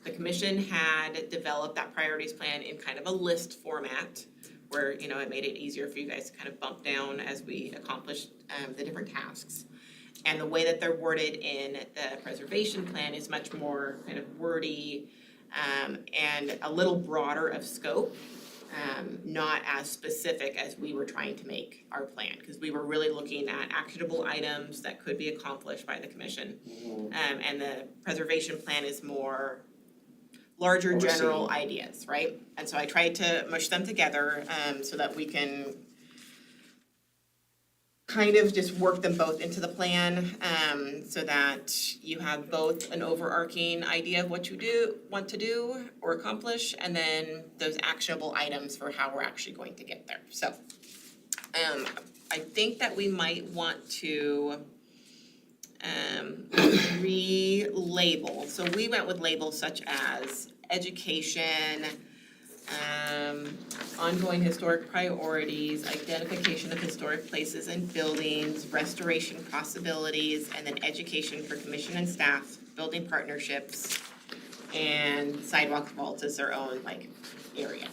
the commission had developed that priorities plan in kind of a list format where, you know, it made it easier for you guys to kind of bump down as we accomplished the different tasks. And the way that they're worded in the preservation plan is much more kind of wordy and a little broader of scope. Not as specific as we were trying to make our plan, because we were really looking at actionable items that could be accomplished by the commission. And the preservation plan is more larger general ideas, right? And so I tried to mush them together so that we can kind of just work them both into the plan, so that you have both an overarching idea of what you want to do or accomplish, and then those actionable items for how we're actually going to get there. So, I think that we might want to relabel. So we went with labels such as education, ongoing historic priorities, identification of historic places and buildings, restoration possibilities, and then education for commission and staff, building partnerships, and sidewalk vaults as their own like area.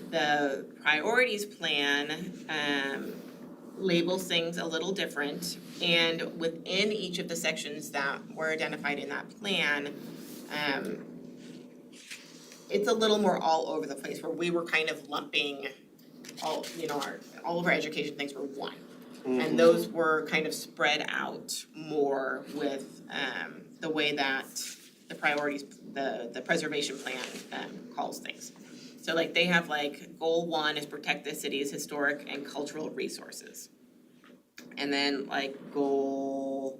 The priorities plan labels things a little different, and within each of the sections that were identified in that plan, it's a little more all over the place, where we were kind of lumping all, you know, all of our education things were one. And those were kind of spread out more with the way that the priorities, the preservation plan calls things. So like they have like goal 1 is protect the city's historic and cultural resources. And then like goal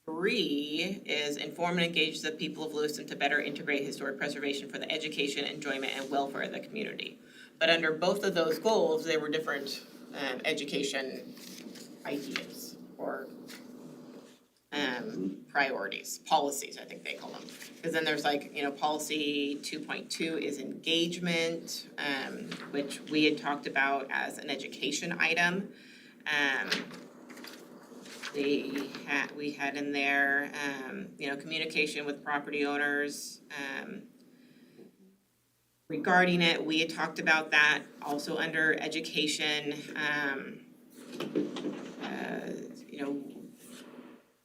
3 is inform and engage the people of Lewiston to better integrate historic preservation for the education, enjoyment, and welfare of the community. But under both of those goals, there were different education ideas or priorities, policies, I think they call them. Because then there's like, you know, policy 2.2 is engagement, which we had talked about as an education item. We had in there, you know, communication with property owners, regarding it. We had talked about that also under education. You know,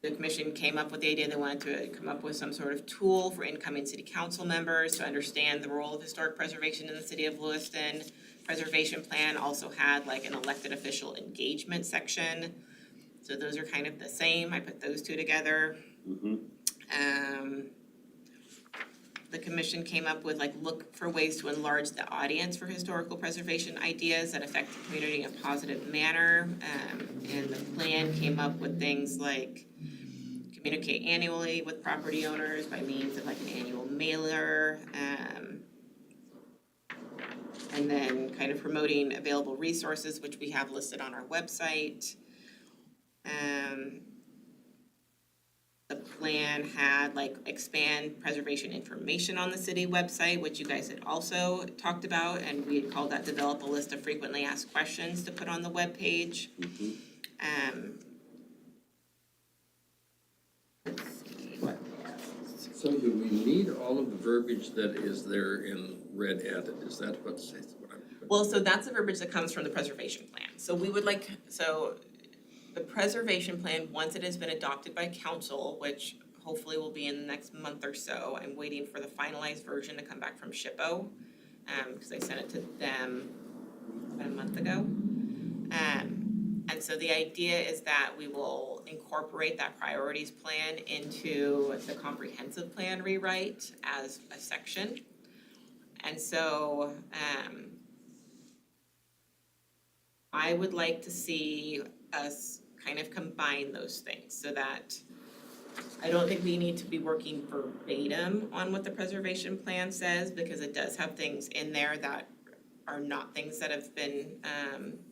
the commission came up with the idea they wanted to come up with some sort of tool for incoming city council members to understand the role of historic preservation in the city of Lewiston. Preservation plan also had like an elected official engagement section. So those are kind of the same. I put those two together. The commission came up with like look for ways to enlarge the audience for historical preservation ideas that affect the community in a positive manner. And the plan came up with things like communicate annually with property owners by means of like an annual mailer. And then kind of promoting available resources, which we have listed on our website. The plan had like expand preservation information on the city website, which you guys had also talked about, and we had called that develop a list of frequently asked questions to put on the webpage. Let's see, what else? So do we need all of the verbiage that is there in red added? Is that what I'm? Well, so that's the verbiage that comes from the preservation plan. So we would like, so the preservation plan, once it has been adopted by council, which hopefully will be in the next month or so, I'm waiting for the finalized version to come back from SHPO, because I sent it to them about a month ago. And so the idea is that we will incorporate that priorities plan into the comprehensive plan rewrite as a section. And so, I would like to see us kind of combine those things so that I don't think we need to be working verbatim on what the preservation plan says, because it does have things in there that are not things that have been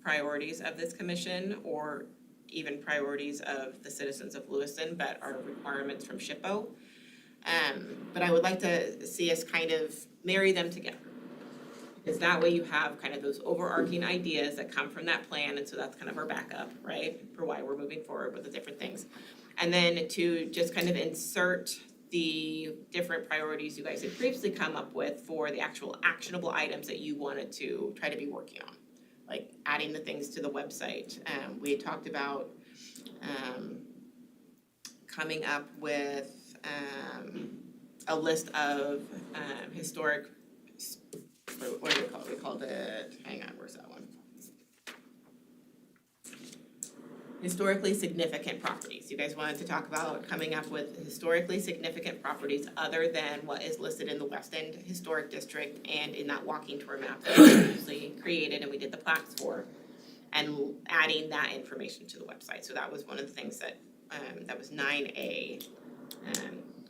priorities of this commission or even priorities of the citizens of Lewiston, but are requirements from SHPO. But I would like to see us kind of marry them together. Because that way you have kind of those overarching ideas that come from that plan, and so that's kind of our backup, right? For why we're moving forward with the different things. And then to just kind of insert the different priorities you guys had previously come up with for the actual actionable items that you wanted to try to be working on. Like adding the things to the website. We had talked about coming up with a list of historic, what do we call it? We called it, hang on, where's that one? Historically significant properties. You guys wanted to talk about coming up with historically significant properties other than what is listed in the West End Historic District and in that walking tour map that we previously created and we did the plaques for, and adding that information to the website. So that was one of the things that, that was 9A.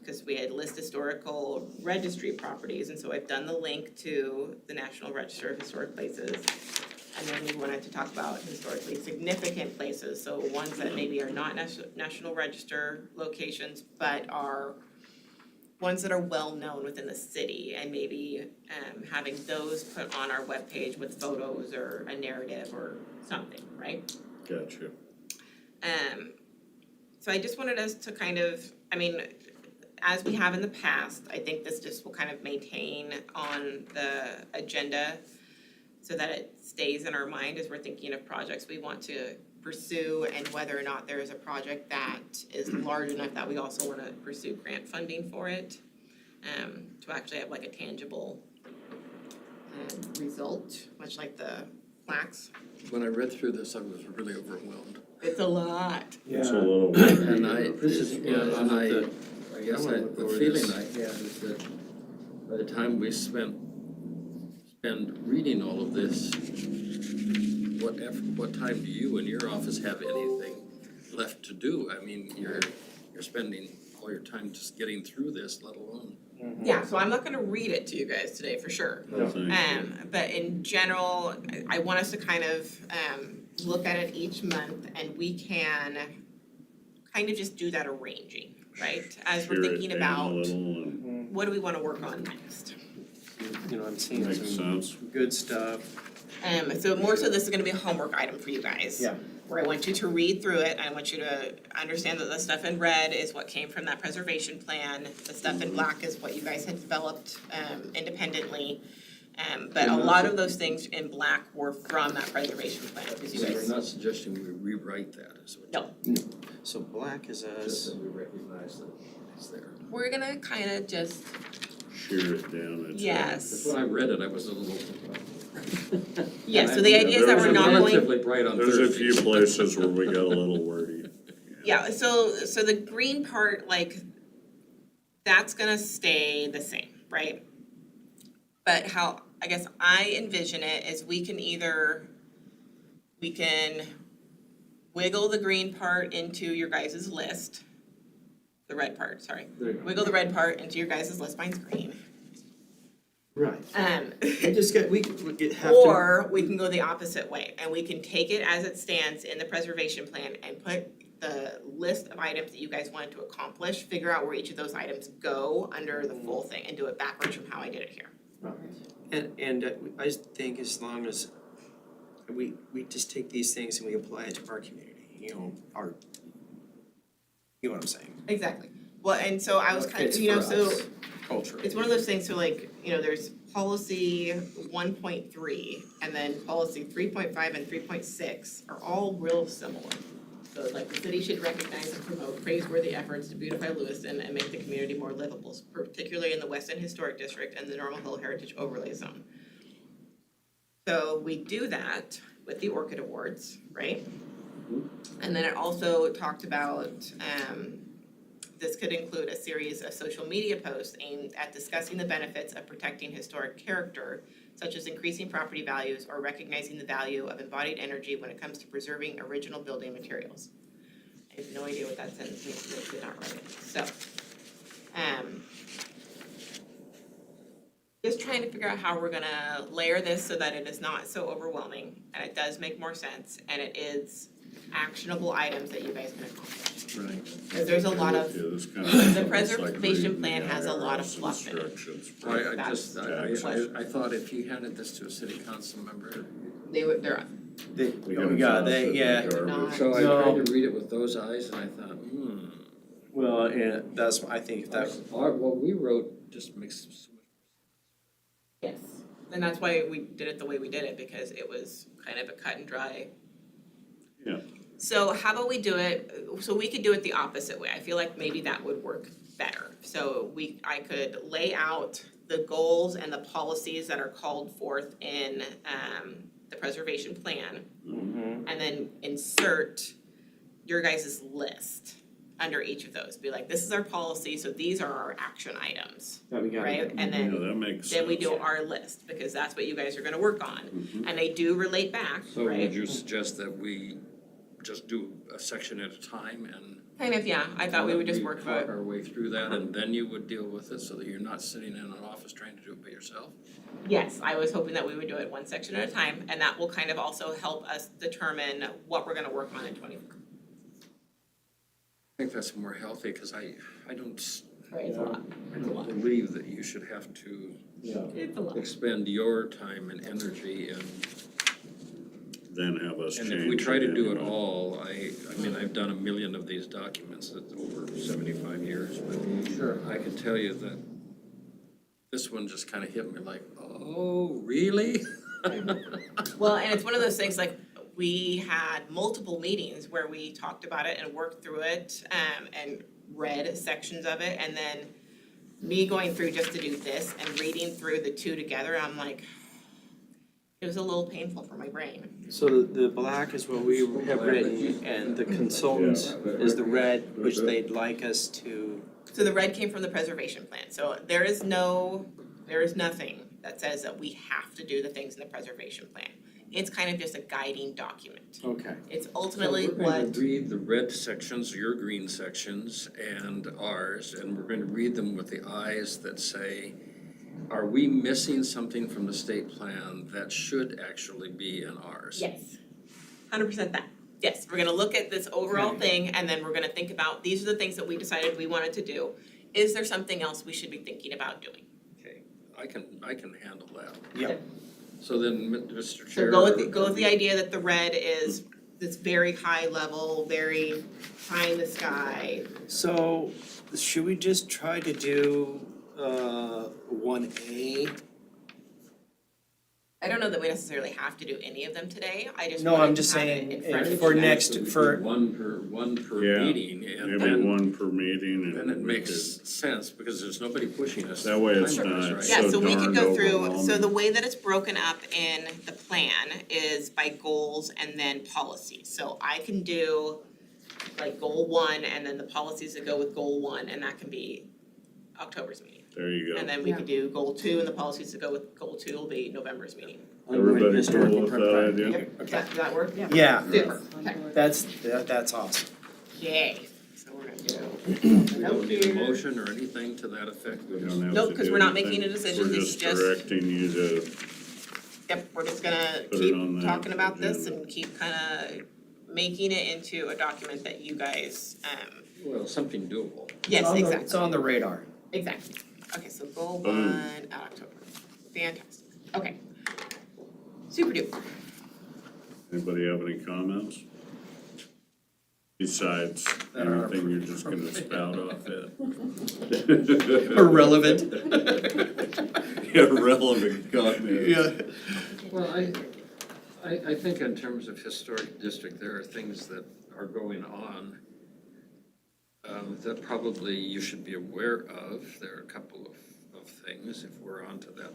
Because we had list historical registry properties, and so I've done the link to the National Register of Historic Places. And then we wanted to talk about historically significant places, so ones that maybe are not National Register locations, but are ones that are well-known within the city, and maybe having those put on our webpage with photos or a narrative or something, right? Gotcha. So I just wanted us to kind of, I mean, as we have in the past, I think this just will kind of maintain on the agenda so that it stays in our mind as we're thinking of projects we want to pursue, and whether or not there is a project that is large enough that we also want to pursue grant funding for it, to actually have like a tangible result, much like the plaques. When I read through this, I was really overwhelmed. It's a lot. It's a little. And I guess the feeling I had is that by the time we spend reading all of this, what time do you in your office have anything left to do? I mean, you're spending all your time just getting through this, let alone. Yeah, so I'm not gonna read it to you guys today for sure. No, thank you. But in general, I want us to kind of look at it each month, and we can kind of just do that arranging, right? As we're Shear it thinking down about a little and what do we wanna work on next. You know, I'm seeing makes some sense. good stuff. So more so this is gonna be a homework item for you guys. Yeah. Where I want you to read through it, I want you to understand that the stuff in red is what came from that preservation plan. The stuff in black is what you guys had developed independently. But a lot of those things in black were from that preservation plan, because you So you're guys, not suggesting we rewrite that, is what? no, So black is Just us. that we recognize that it's there. we're gonna kinda just, shear it down. It's yes. When I read it, I was a little. Yeah, so the idea is that we're not going, Relatively bright on There's a few Thursdays. places where we got a little wordy. yeah, so the green part, like, that's gonna stay the same, right? But how, I guess I envision it is we can wiggle the green part into your guys' list. The red part, sorry. Wiggle the red part into your guys' list, mine's green. Right. We have to. Or we can go the opposite way, and we can take it as it stands in the preservation plan and put the list of items that you guys wanted to accomplish, figure out where each of those items go under the full thing, and do it backwards from how I did it here. And I just think as long as we just take these things and we apply it to our community, you know what I'm saying? Exactly. Well, and so I was What kind of, fits you know, for so us culturally. it's one of those things, so like, you know, there's policy 1.3 and then policy 3.5 and 3.6 are all real similar. So like the city should recognize and promote praiseworthy efforts to beautify Lewiston and make the community more livable, particularly in the Weston Historic District and the Normal Hill Heritage Overlay Zone. So we do that with the Orchid Awards, right? And then it also talked about, this could include a series of social media posts aimed at discussing the benefits of protecting historic character, such as increasing property values or recognizing the value of embodied energy when it comes to preserving original building materials. I have no idea what that sentence means, because I did not write it, so. Just trying to figure out how we're gonna layer this so that it is not so overwhelming, and it does make more sense, and it is actionable items that you guys can accomplish. Right. Because there's a lot of, Yeah, this kind of the looks like preservation reading plan the has a lot of IRS fluff in it. instructions. I thought if you handed this to a city council member, they're, We haven't found it in the garbage. so I No. tried to read it with those eyes and I thought, Well, and that's, I think that, what we wrote just makes so much. yes, and that's why we did it the way we did it, because it was kind of a cut and dry. Yeah. So how about we do it, so we could do it the opposite way, I feel like maybe that would work better. So I could lay out the goals and the policies that are called forth in the preservation plan, and then insert your guys' list under each of those. Be like, this is our policy, so these are our action items, that we got. right? And Yeah, then that makes sense. we do our list, because that's what you guys are gonna work on. And they do relate back, So would right? you suggest that we just do a section at a time and Kind of, yeah, I thought we would just we work talk for, our way through that and then you would deal with it so that you're not sitting in an office trying to do it by yourself? yes, I was hoping that we would do it one section at a time, and that will kind of also help us determine what we're gonna work on in 24. I think that's more healthy, cause I don't, Right, it's a lot, I don't believe that you should have to it's a lot. expend your time and energy and Then have us change if we try to do it anyway. all, I mean, I've done a million of these documents that over 75 years, but Sure. I can tell you that this one just kind of hit me like, oh, really? Well, and it's one of those things, like, we had multiple meetings where we talked about it and worked through it, and read sections of it, and then me going through just to do this and reading through the two together, I'm like, it was a little painful for my brain. So the black is what we have written, and the consultants is the red, which they'd like us to. So the red came from the preservation plan, so there is nothing that says that we have to do the things in the preservation plan. It's kind of just a guiding document. Okay. It's ultimately So we're what, going to read the red sections, your green sections, and ours, and we're going to read them with the eyes that say, are we missing something from the state plan that should actually be in ours? yes, 100% that. Yes, we're gonna look at this overall thing, and then we're gonna think about, these are the things that we decided we wanted to do. Is there something else we should be thinking about doing? Okay, I can handle that. Yeah. So then, Mr. Chair. So go with the idea that the red is this very high level, very high in the sky. So should we just try to do 1A? I don't know that we necessarily have to do any of them today, I just No, wanted I'm to just have saying, it in front of for you. next, So we do for, one per Yeah, meeting, and Maybe then, one per meeting and. then it we makes could- sense, because there's nobody pushing us. That way it's time-wise, not right? Yeah, so we could darned go through, so overwhelming. the way that it's broken up in the plan is by goals and then policies. So I can do like goal 1 and then the policies that go with goal 1, and that can be October's meeting. There you And go. then we could do goal 2 and the policies that go with goal 2 will be November's meeting. Everybody cool with that idea? Yep, does that work? yeah, Super, okay, that's awesome. yay, so we're gonna do We don't need a motion or anything to that effect. We don't have Nope, to 'cause do we're not anything. making a decision. We're This is just just- directing you to, Yep, we're just gonna Put it keep on the talking about this agenda. and keep kinda making it into a document that you guys, Well, something doable. yes, It's exactly, on the radar. exactly. Okay, so goal Boom. 1 out October. Fantastic, okay. Super duper. anybody have any comments? Besides anything you're just gonna spout off it? Irrelevant. Irrelevant comment. Yeah. Well, I think in terms of historic district, there are things that are going on that probably you should be aware of. There are a couple of things, if we're on to that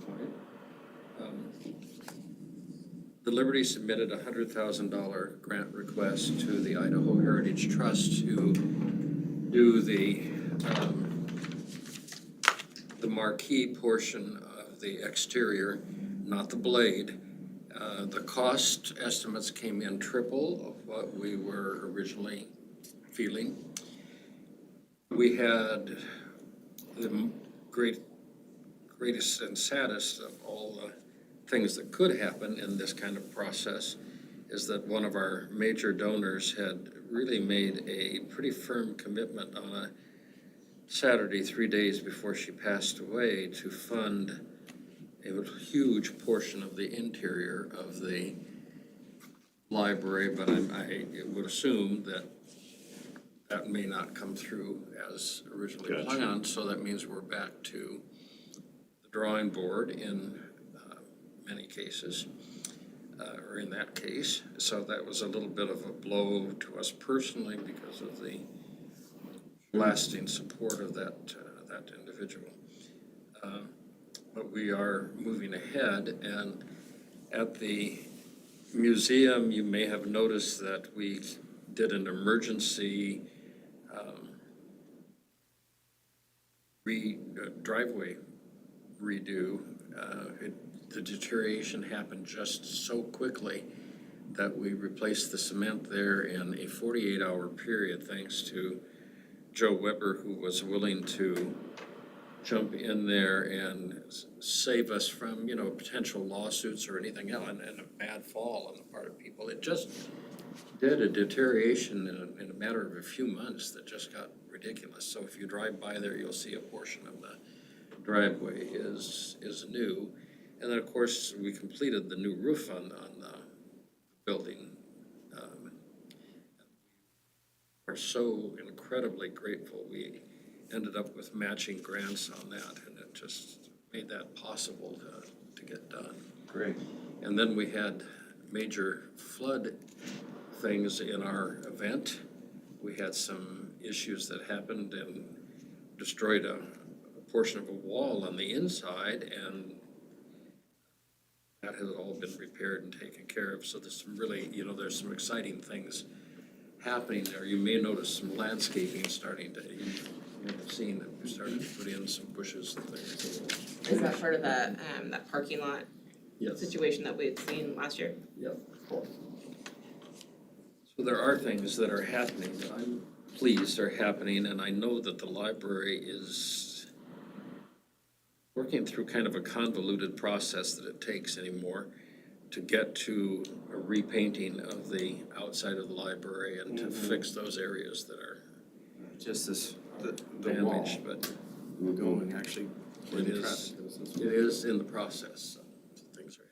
point. The Liberty submitted a $100,000 grant request to the Idaho Heritage Trust to do the marquee portion of the exterior, not the blade. The cost estimates came in triple of what we were originally feeling. We had the greatest and saddest of all the things that could happen in this kind of process is that one of our major donors had really made a pretty firm commitment on a Saturday, 3 days before she passed away, to fund a huge portion of the interior of the library, but I would assume that may not come through as originally Gotcha. planned, so that means we're back to the drawing board in many cases, or in that case. So that was a little bit of a blow to us personally because of the lasting support of that individual. But we are moving ahead, and at the museum, you may have noticed that we did an emergency driveway redo. The deterioration happened just so quickly that we replaced the cement there in a 48-hour period, thanks to Joe Weber, who was willing to jump in there and save us from, potential lawsuits or anything else, and a bad fall on the part of people. It just did a deterioration in a matter of a few months that just got ridiculous. So if you drive by there, you'll see a portion of the driveway is new. And then, of course, we completed the new roof on the building. We're so incredibly grateful. We ended up with matching grants on that, and it just made that possible to get done. Great. And then we had major flood things in our event. We had some issues that happened and destroyed a portion of a wall on the inside, and that has all been repaired and taken care of. So there's some really, there's some exciting things happening there. You may notice some landscaping starting to, you've seen that we started to put in some bushes and things. Is that part of that, that parking lot Yes. situation that we had seen last year? Yep. So there are things that are happening that I'm pleased are happening, and I know that the library is working through kind of a convoluted process that it takes anymore to get to a repainting of the outside of the library and to fix those areas that are Just the wall damaged, but going, actually, where it the is, traffic goes. it is in the process, so things are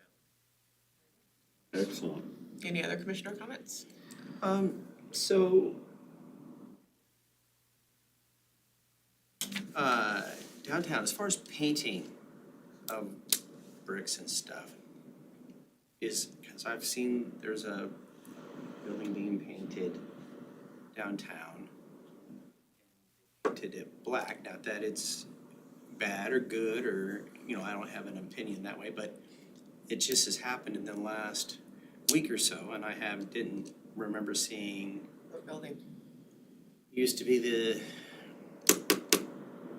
happening. Excellent. Any other commissioner comments? So, downtown, as far as painting of bricks and stuff, because I've seen there's a building being painted downtown, painted it black, not that it's bad or good or, I don't have an opinion that way, but it just has happened in the last week or so, and I didn't remember seeing. What building? Used to be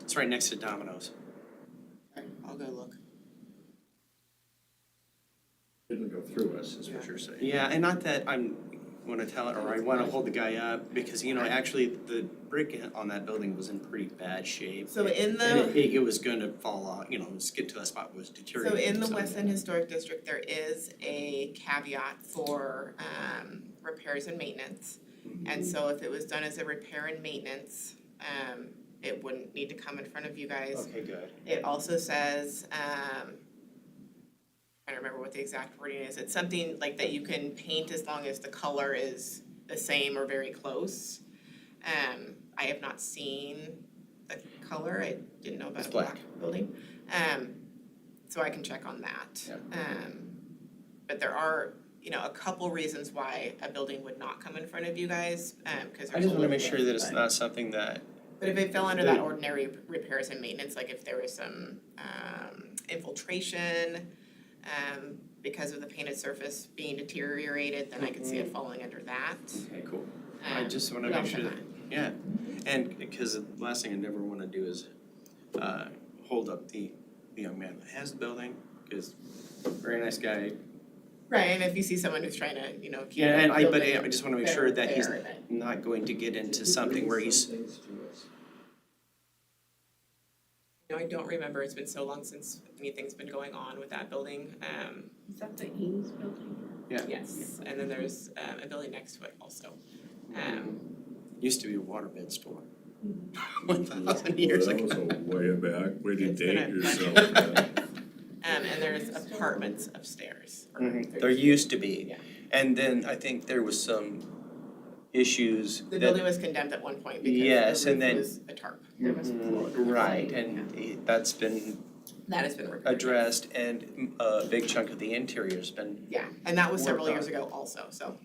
it's right next to Domino's. Okay, I'll go look. Didn't go through us, is what you're saying. Yeah, and not that wanna tell it, or I wanna hold the guy up, because, you know, actually, the brick on that building was in pretty bad shape. So in And the, it was gonna fall off, you know, just get to a spot where it was so deteriorating. in the so- Weston Historic District, there is a caveat for repairs and maintenance. And so if it was done as a repair and maintenance, it wouldn't need to come in front of you guys. Okay, good. It also says, I don't remember what the exact wording is, it's something like that you can paint as long as the color is the same or very close. I have not seen the color, I didn't know about It's a black. black building. So I can check on that. Yeah. But there are, you know, a couple reasons why a building would not come in front of you guys, cause I there's just a wanna little make sure bit, that it's but- not something that, But if it fell under that ordinary repairs and maintenance, like if there was some infiltration, because of the painted surface being deteriorated, then I could see it falling under that. okay, cool. I just wanna What make else sure am that, yeah, and because the last thing I never wanna do is hold up the young man that has the building, because very nice guy. Right, and if you see someone who's trying to, you know, keep Yeah, and the but building I just wanna make sure that he's better, then- not going to get into something where he's, No, I don't remember, it's been so long since anything's been going on with that building. Is that the Eames building? Yes, and then there's a building next to it also. used to be a waterbed store. 1,000 years Well, ago. that was a way back, way to It's been date a- yourself. And there's apartments upstairs. or There used to be. Yeah. And then I think there was some issues The that. building was condemned at one point Yes, because the and roof then- was a tarp. There was Right, and that's been That has been repaired. addressed, and a big chunk of the interior's been. Yeah, and that was several Worked years on. ago also, so.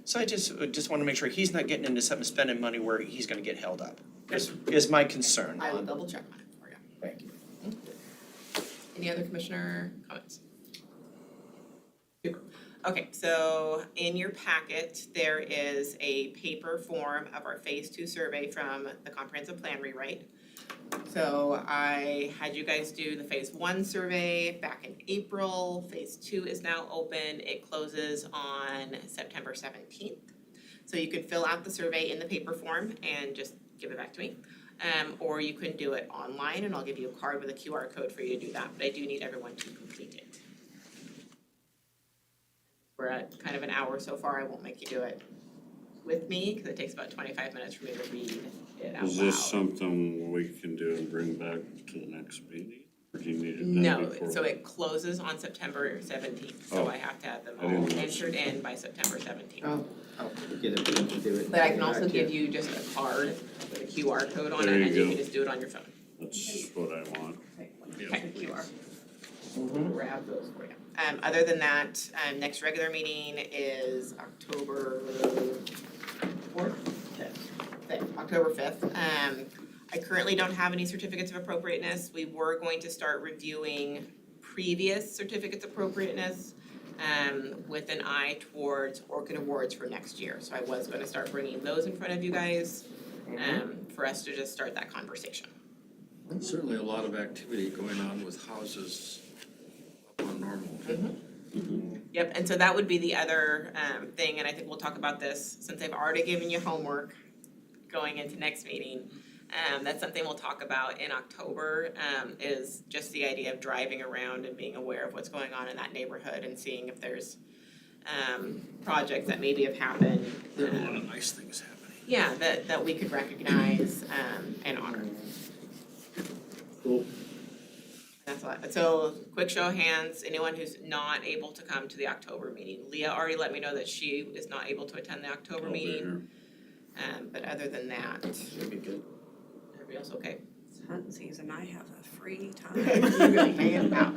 So I just wanna make sure he's not getting into something, spending money where he's gonna get held up, is my concern. I will double check on it for you. Thank you. Any other commissioner comments? Super. Okay, so in your packet, there is a paper form of our phase 2 survey from the comprehensive plan rewrite. So I had you guys do the phase 1 survey back in April, phase 2 is now open, it closes on September 17th. So you can fill out the survey in the paper form and just give it back to me. Or you can do it online and I'll give you a card with a QR code for you to do that, but I do need everyone to complete it. We're at kind of an hour so far, I won't make you do it with me, cause it takes about 25 minutes for me to read it out loud. Is this something we can do and bring back to the next meeting? Or do you need it done No, before? so it closes on September 17th, so Oh. I have to have them I all didn't know. entered in by September 17th. I'll get everyone to do it. But I can also give you just a card with a QR code on There it, you and you go. can just do it on your phone. That's what I want. Okay. Grab those for you. Other than that, next regular meeting is October 4th? October 5th. I currently don't have any certificates of appropriateness. We were going to start reviewing previous certificates of appropriateness with an eye towards Orchid Awards for next year. So I was gonna start bringing those in front of you guys for us to just start that conversation. Certainly a lot of activity going on with houses up on Normal. Yep, and so that would be the other thing, and I think we'll talk about this, since I've already given you homework going into next meeting. That's something we'll talk about in October, is just the idea of driving around and being aware of what's going on in that neighborhood and seeing if there's projects that maybe have happened. There are a lot of nice things happening. Yeah, that we could recognize and honor. Cool. That's a lot. So, quick show of hands, anyone who's not able to come to the October meeting. Leah already let me know that she is not able to attend the October I'll be meeting. here. But other than that, Should be good. everybody else okay? It's hunting season, I have a free You're time. gonna hang it out.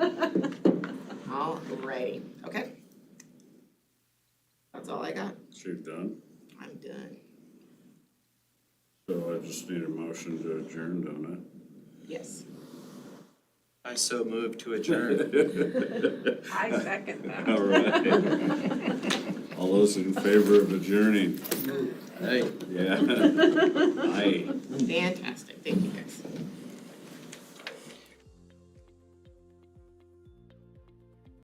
Alrighty, okay. That's all I got. So you're done? I'm done. So I just need a motion to adjourn, don't Yes. I so move to adjourn. I? I second that. All right. All those in favor of adjourning? Hey. Yeah. Aye. Fantastic, thank you guys.